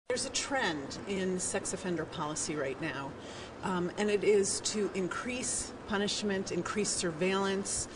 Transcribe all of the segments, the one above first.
There's a trend in sex offender policy right now, and it is to increase punishment, increase surveillance,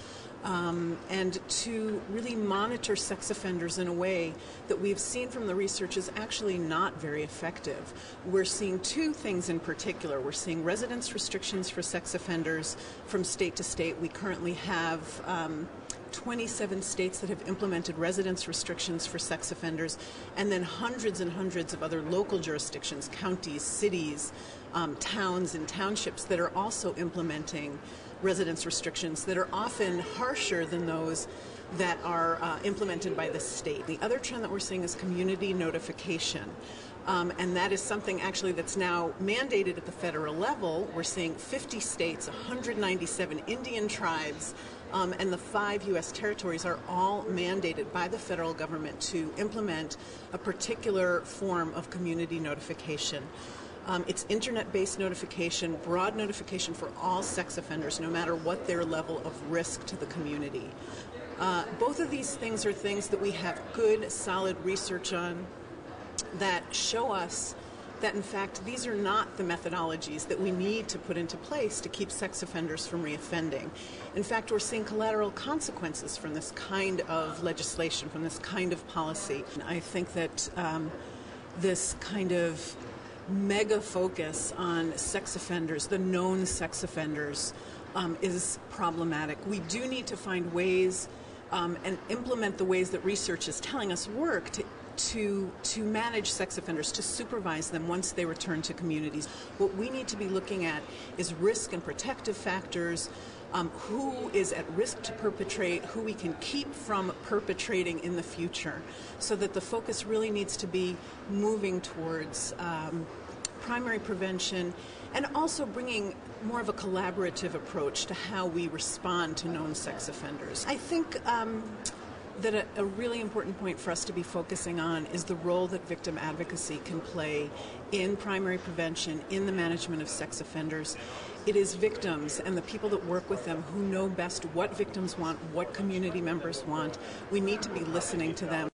and to really monitor sex offenders in a way that we've seen from the research is actually not very effective. We're seeing two things in particular. We're seeing residence restrictions for sex offenders from state to state. We currently have 27 states that have implemented residence restrictions for sex offenders, and then hundreds and hundreds of other local jurisdictions, counties, cities, towns and townships that are also implementing residence restrictions that are often harsher than those that are implemented by the state. The other trend that we're seeing is community notification. And that is something actually that's now mandated at the federal level. We're seeing 50 states, 197 Indian tribes, and the 5 U.S. territories are all mandated by the federal government to implement a particular form of community notification. It's internet-based notification, broad notification for all sex offenders, no matter what their level of risk to the community. Both of these things are things that we have good, solid research on that show us that, in fact, these are not the methodologies that we need to put into place to keep sex offenders from reoffending. In fact, we're seeing collateral consequences from this kind of legislation, from this kind of policy. And I think that this kind of mega focus on sex offenders, the known sex offenders, is problematic. We do need to find ways and implement the ways that research is telling us work to manage sex offenders, to supervise them once they return to communities. What we need to be looking at is risk and protective factors, who is at risk to perpetrate, who we can keep from perpetrating in the future, so that the focus really needs to be moving towards primary prevention and also bringing more of a collaborative approach to how we respond to known sex offenders. I think that a really important point for us to be focusing on is the role that victim advocacy can play in primary prevention, in the management of sex offenders. It is victims and the people that work with them who know best what victims want, what community members want. We need to be listening to them.